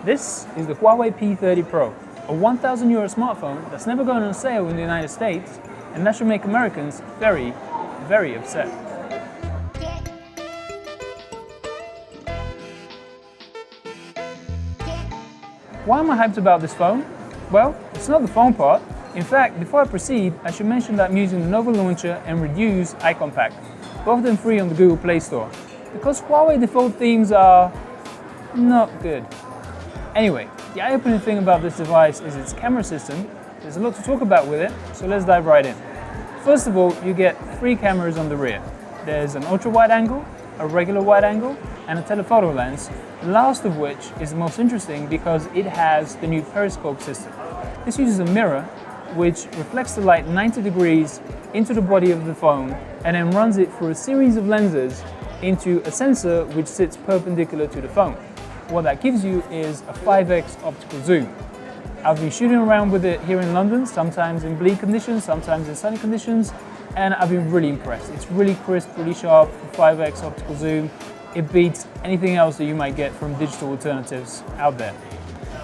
This is the Huawei P30 Pro, a €1,000 smartphone that's never gone on sale in the United States, and that should make Americans very, very upset. Why am I hyped about this phone? Well, it's not the phone part. In fact, before I proceed, I should mention that I'm using the Nova Launcher and Reduce Icon Pack, both of them free on the Google Play Store, because Huawei default themes are not good. Anyway, the eye-opening thing about this device is its camera system. There's a lot to talk about with it, so let's dive right in. First of all, you get 3 cameras on the rear. There's an ultra-wide angle, a regular wide angle, and a telephoto lens, the last of which is the most interesting because it has the new periscope system. This uses a mirror which reflects the light 90 degrees into the body of the phone and then runs it through a series of lenses into a sensor which sits perpendicular to the phone. What that gives you is a 5x optical zoom. I've been shooting around with it here in London, sometimes in bleak conditions, sometimes in sunny conditions, and I've been really impressed. It's really crisp, really sharp, 5x optical zoom. It beats anything else that you might get from digital alternatives out there.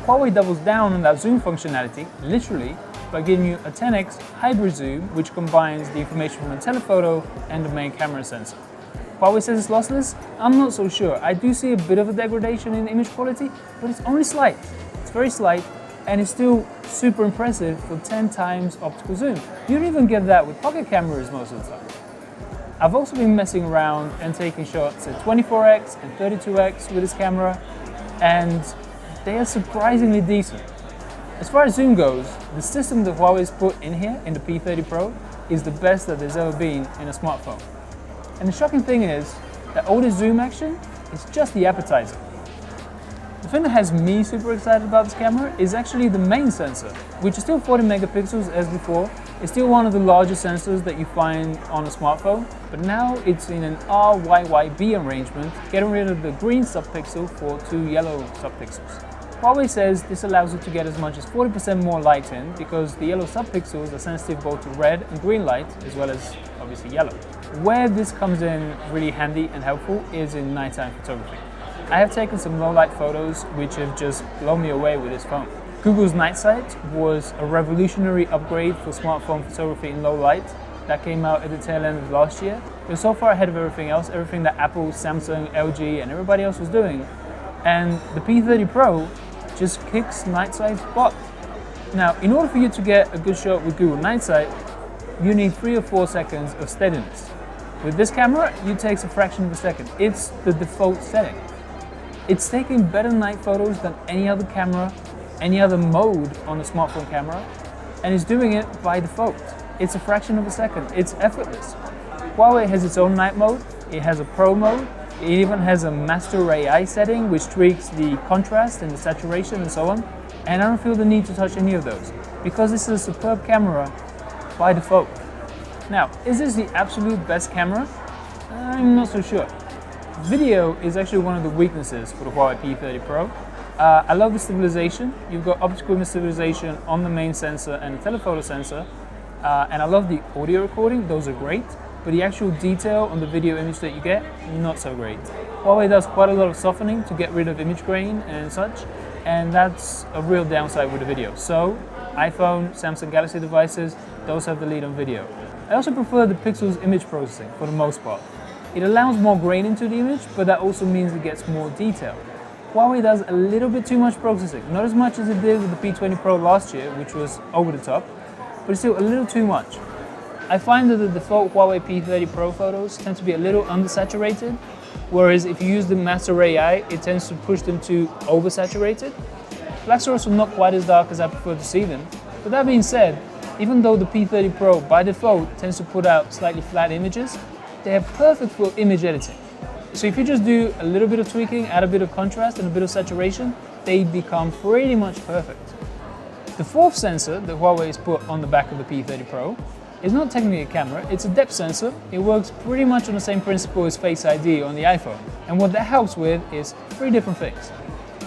Huawei doubles down on that zoom functionality, literally, by giving you a 10x hybrid zoom, which combines the information from a telephoto and the main camera sensor. Huawei says it's lossless. I'm not so sure. I do see a bit of a degradation in image quality, but it's only slight. It's very slight, and it's still super impressive for 10 times optical zoom. You don't even get that with pocket cameras most of the time. I've also been messing around and taking shots at 24x and 32x with this camera, and they are surprisingly decent. As far as zoom goes, the system that Huawei's put in here, in the P30 Pro, is the best that there's ever been in a smartphone. And the shocking thing is that all this zoom action is just the appetizer. The thing that has me super excited about this camera is actually the main sensor, which is still 40 megapixels as before. It's still one of the largest sensors that you find on a smartphone, but now it's in an RYYB arrangement, getting rid of the green subpixel for 2 yellow subpixels. Huawei says this allows you to get as much as 40% more light in because the yellow subpixels are sensitive both to red and green light, as well as obviously yellow. Where this comes in really handy and helpful is in nighttime photography. I have taken some low light photos which have just blown me away with this phone. Google's Night Sight was a revolutionary upgrade for smartphone photography in low light that came out at the tail end of last year. It was so far ahead of everything else, everything that Apple, Samsung, LG and everybody else was doing. And the P30 Pro just kicks Night Sight's butt. Now, in order for you to get a good shot with Google Night Sight, you need 3 or 4 seconds of steadiness. With this camera, it takes a fraction of a second. It's the default setting. It's taking better night photos than any other camera, any other mode on a smartphone camera, and it's doing it by default. It's a fraction of a second. It's effortless. Huawei has its own night mode. It has a pro mode. It even has a master AI setting which tweaks the contrast and the saturation and so on. And I don't feel the need to touch any of those because this is a superb camera by default. Now, is this the absolute best camera? I'm not so sure. Video is actually one of the weaknesses for the Huawei P30 Pro. I love the stabilization. You've got optical image stabilization on the main sensor and the telephoto sensor. And I love the audio recording, those are great. But the actual detail on the video image that you get, not so great. Huawei does quite a lot of softening to get rid of image grain and such, and that's a real downside with the video. So, iPhone, Samsung Galaxy devices, those have the lead on video. I also prefer the Pixel's image processing for the most part. It allows more grain into the image, but that also means it gets more detail. Huawei does a little bit too much processing, not as much as it did with the P20 Pro last year, which was over the top, but it's still a little too much. I find that the default Huawei P30 Pro photos tend to be a little undersaturated, whereas if you use the Master AI, it tends to push them to oversaturated. Black stars are not quite as dark as I prefer to see them, but that being said, even though the P30 Pro by default tends to put out slightly flat images, they are perfect for image editing. So if you just do a little bit of tweaking, add a bit of contrast and a bit of saturation, they become pretty much perfect. The fourth sensor that Huawei has put on the back of the P30 Pro is not technically a camera, it's a depth sensor. It works pretty much on the same principle as Face ID on the iPhone. And what that helps with is 3 different things.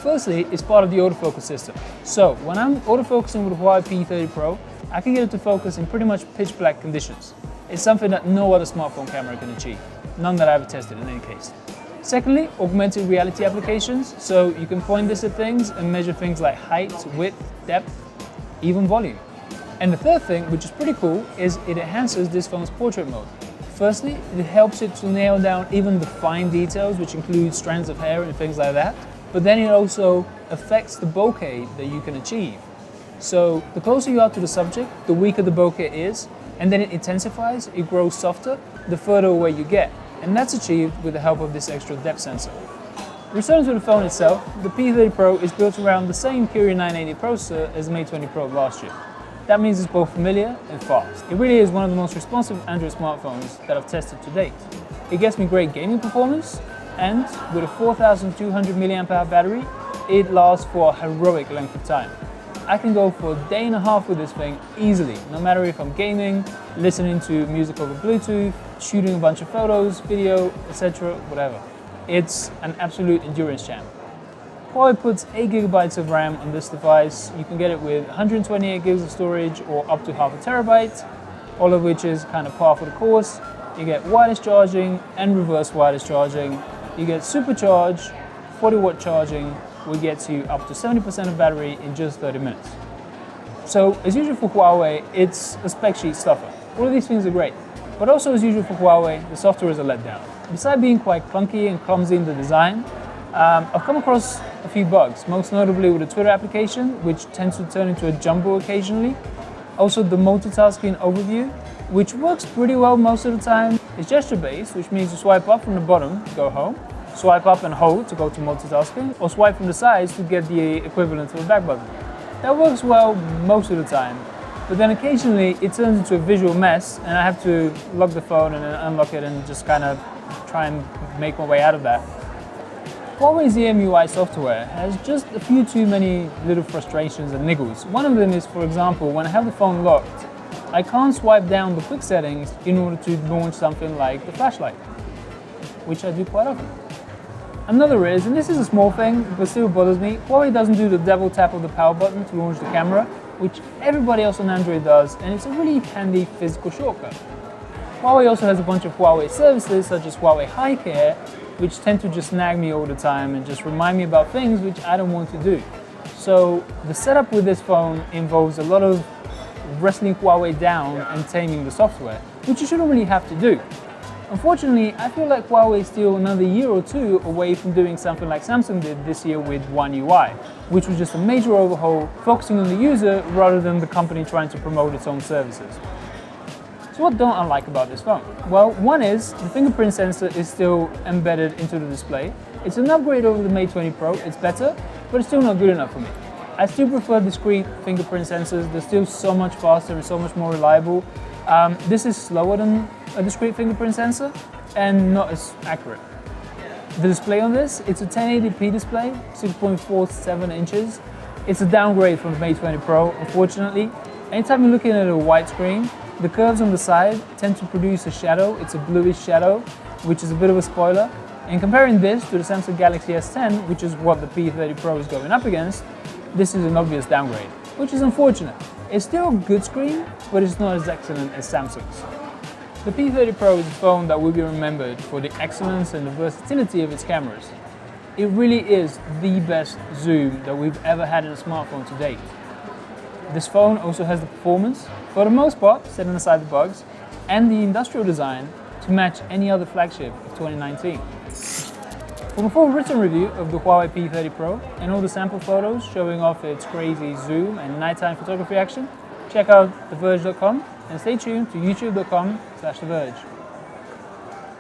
Firstly, it's part of the autofocus system. So when I'm autofocusing with the Huawei P30 Pro, I can get it to focus in pretty much pitch black conditions. It's something that no other smartphone camera can achieve. None that I've tested in any case. Secondly, augmented reality applications, so you can point this at things and measure things like height, width, depth, even volume. And the third thing, which is pretty cool, is it enhances this phone's portrait mode. Firstly, it helps it to nail down even the fine details, which include strands of hair and things like that. But then it also affects the bokeh that you can achieve. So the closer you are to the subject, the weaker the bokeh is, and then it intensifies, it grows softer, the further away you get. And that's achieved with the help of this extra depth sensor. Returning to the phone itself, the P30 Pro is built around the same Kirin 980 processor as the Mate 20 Pro last year. That means it's both familiar and fast. It really is one of the most responsive Android smartphones that I've tested to date. It gets me great gaming performance, and with a 4,200 mAh battery, it lasts for a heroic length of time. I can go for a day and a half with this thing easily, no matter if I'm gaming, listening to music over Bluetooth, shooting a bunch of photos, video, etc., whatever. It's an absolute endurance champ. Huawei puts 8GB of RAM on this device. You can get it with 128 gigs of storage or up to half a terabyte, all of which is kind of par for the course. You get wireless charging and reverse wireless charging. You get supercharged, 40-watt charging, will get you up to 70% of battery in just 30 minutes. So, as usual for Huawei, it's a spec sheet stuffer. All of these things are great, but also as usual for Huawei, the software is a letdown. Besides being quite clunky and clumsy in the design, I've come across a few bugs, most notably with the Twitter application, which tends to turn into a jumble occasionally. Also the multitasking overview, which works pretty well most of the time. It's gesture-based, which means you swipe up from the bottom to go home, swipe up and hold to go to multitasking, or swipe from the sides to get the equivalent of a back button. That works well most of the time, but then occasionally it turns into a visual mess and I have to lock the phone and then unlock it and just kind of try and make my way out of that. Huawei's EMUI software has just a few too many little frustrations and niggles. One of them is, for example, when I have the phone locked, I can't swipe down the quick settings in order to launch something like the flashlight, which I do quite often. Another is, and this is a small thing, but still bothers me, Huawei doesn't do the double tap of the power button to launch the camera, which everybody else on Android does, and it's a really handy physical shortcut. Huawei also has a bunch of Huawei services, such as Huawei High Care, which tend to just nag me all the time and just remind me about things which I don't want to do. So the setup with this phone involves a lot of wrestling Huawei down and taming the software, which you shouldn't really have to do. Unfortunately, I feel like Huawei is still another year or two away from doing something like Samsung did this year with One UI, which was just a major overhaul focusing on the user rather than the company trying to promote its own services. So what don't I like about this phone? Well, one is the fingerprint sensor is still embedded into the display. It's an upgrade over the Mate 20 Pro, it's better, but it's still not good enough for me. I still prefer discrete fingerprint sensors, they're still so much faster and so much more reliable. This is slower than a discrete fingerprint sensor and not as accurate. The display on this, it's a 1080p display, 6.47 inches. It's a downgrade from the Mate 20 Pro, unfortunately. Anytime you're looking at a white screen, the curves on the side tend to produce a shadow. It's a bluish shadow, which is a bit of a spoiler. And comparing this to the Samsung Galaxy S10, which is what the P30 Pro is going up against, this is an obvious downgrade, which is unfortunate. It's still a good screen, but it's not as excellent as Samsung's. The P30 Pro is a phone that will be remembered for the excellence and the versatility of its cameras. It really is the best zoom that we've ever had in a smartphone to date. This phone also has the performance, for the most part, setting aside the bugs, and the industrial design to match any other flagship of 2019. For a full written review of the Huawei P30 Pro and all the sample photos showing off its crazy zoom and nighttime photography action, check out theverge.com and stay tuned to youtube.com/theverge.